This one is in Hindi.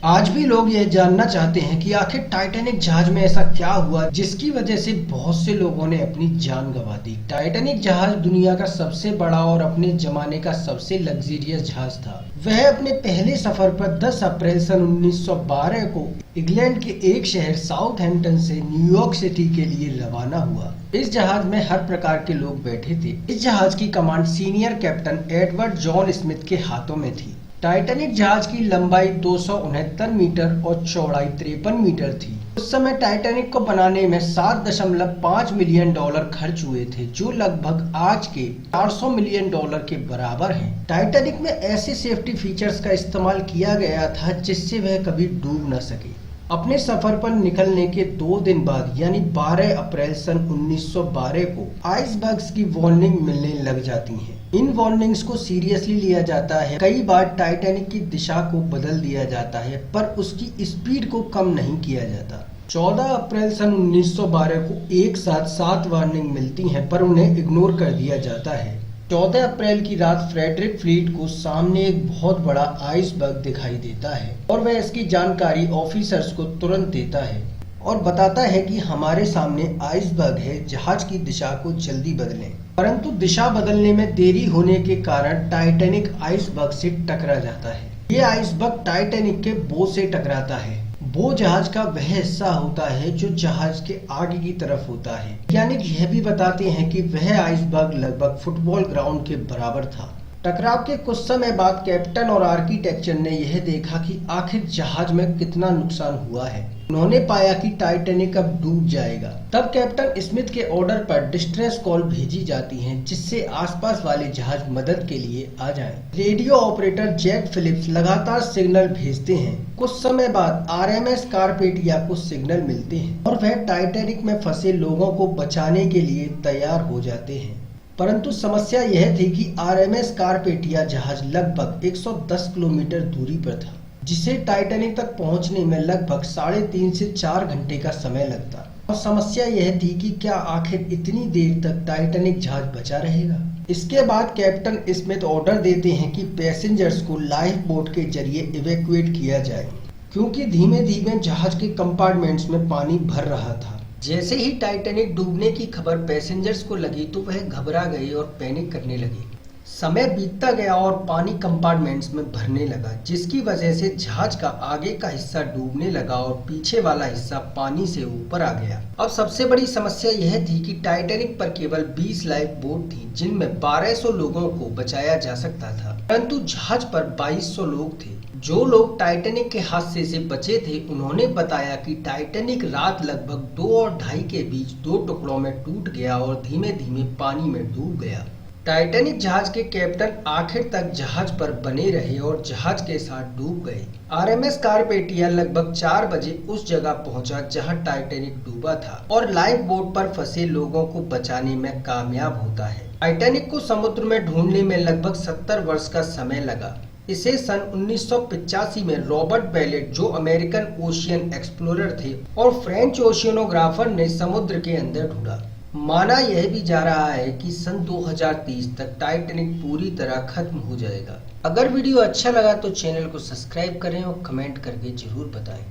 आज भी लोग ये जानना चाहते हैं कि आखिर टाइटैनिक जहाज में ऐसा क्या हुआ जिसकी वजह से बहुत से लोगों ने अपनी जान गंवा दी। टाइटैनिक जहाज दुनिया का सबसे बड़ा और अपने जमाने का सबसे लग्जरियस जहाज था। वह अपने पहले सफर पर 10 अप्रैल सन 1912 को इंग्लैंड के एक शहर साउथहैम्पटन से न्यूयॉर्क सिटी के लिए रवाना हुआ। इस जहाज में हर प्रकार के लोग बैठे थे। इस जहाज की command senior captain Edward John Smith के हाथों में थी। टाइटैनिक जहाज की लंबाई 269 मीटर और चौड़ाई 53 मीटर थी। उस समय टाइटैनिक को बनाने में 7.5 मिलियन डॉलर खर्च हुए थे, जो लगभग आज के 400 मिलियन डॉलर के बराबर हैं। टाइटैनिक में ऐसे सेफ्टी फीचर्स का इस्तेमाल किया गया था जिससे वह कभी डूब न सके। अपने सफर पर निकलने के 2 दिन बाद यानी 12 अप्रैल सन 1912 को आइसबर्ग्स की वार्निंग मिलने लग जाती हैं। इन वार्निंग्स को सीरियसली लिया जाता है। कई बार टाइटैनिक की दिशा को बदल दिया जाता है पर उसकी स्पीड को कम नहीं किया जाता। 14 अप्रैल सन 1912 को एक साथ 7 वार्निंग मिलती हैं पर उन्हें इग्नोर कर दिया जाता है। 14 अप्रैल की रात फ्रेडरिक फ्लीट को सामने एक बहुत बड़ा आइसबर्ग दिखाई देता है और वह इसकी जानकारी ऑफिसर्स को तुरंत देता है और बताता है कि हमारे सामने आइसबर्ग है, जहाज की दिशा को जल्दी बदलें। परंतु दिशा बदलने में देरी होने के कारण टाइटैनिक आइसबर्ग से टकरा जाता है। ये आइसबर्ग टाइटैनिक के बो से टकराता है। बो जहाज का वह हिस्सा होता है जो जहाज के आगे की तरफ होता है। वैज्ञानिक यह भी बताते हैं कि वह आइसबर्ग लगभग फुटबॉल ग्राउंड के बराबर था। टकराव के कुछ समय बाद कैप्टन और आर्किटेक्चर ने यह देखा कि आखिर जहाज में कितना नुकसान हुआ है। उन्होंने पाया कि टाइटैनिक अब डूब जाएगा। तब कैप्टन स्मिथ के ऑर्डर पर डिस्ट्रेस कॉल भेजी जाती हैं जिससे आसपास वाले जहाज मदद के लिए आ जाएं। रेडियो ऑपरेटर जैक फिलिप्स लगातार सिग्नल भेजते हैं। कुछ समय बाद आरएमएस कारपेटिया को सिग्नल मिलते हैं और वह टाइटैनिक में फंसे लोगों को बचाने के लिए तैयार हो जाते हैं। परंतु समस्या यह थी कि आरएमएस कारपेटिया जहाज लगभग 110 किलोमीटर दूरी पर था, जिसे टाइटैनिक तक पहुंचने में लगभग 3.5 से 4 घंटे का समय लगता। और समस्या यह थी कि क्या आखिर इतनी देर तक टाइटैनिक जहाज बचा रहेगा। इसके बाद कैप्टन स्मिथ ऑर्डर देते हैं कि पैसेंजर्स को लाइफ बोट के जरिए इवैक्यूएट किया जाए, क्योंकि धीमे धीमे जहाज के कंपार्टमेंट्स में पानी भर रहा था। जैसे ही टाइटैनिक डूबने की खबर पैसेंजर्स को लगी तो वह घबरा गए और पैनिक करने लगे। समय बीतता गया और पानी कंपार्टमेंट्स में भरने लगा, जिसकी वजह से जहाज का आगे का हिस्सा डूबने लगा और पीछे वाला हिस्सा पानी से ऊपर आ गया। अब सबसे बड़ी समस्या यह थी कि टाइटैनिक पर केवल 20 लाइफ बोट थी जिनमें 1200 लोगों को बचाया जा सकता था, परंतु जहाज पर 2200 लोग थे। जो लोग टाइटैनिक के हादसे से बचे थे उन्होंने बताया कि टाइटैनिक रात लगभग 2 और 2:30 के बीच 2 टुकड़ों में टूट गया और धीमे धीमे पानी में डूब गया। टाइटैनिक जहाज के कैप्टन आखिर तक जहाज पर बने रहे और जहाज के साथ डूब गए। आरएमएस कारपेटिया लगभग 4 बजे उस जगह पहुंचा जहां टाइटैनिक डूबा था और लाइफ बोट पर फंसे लोगों को बचाने में कामयाब होता है। टाइटैनिक को समुद्र में ढूंढने में लगभग 70 वर्ष का समय लगा। इसे सन 1985 में रॉबर्ट बेलेट, जो अमेरिकन ओशियन एक्सप्लोरर थे, और फ्रेंच ओशियनोग्राफर ने समुद्र के अंदर ढूंढा। माना यह भी जा रहा है कि सन 2030 तक टाइटैनिक पूरी तरह खत्म हो जाएगा। अगर वीडियो अच्छा लगा तो चैनल को सब्सक्राइब करें और कमेंट करके जरूर बताएं।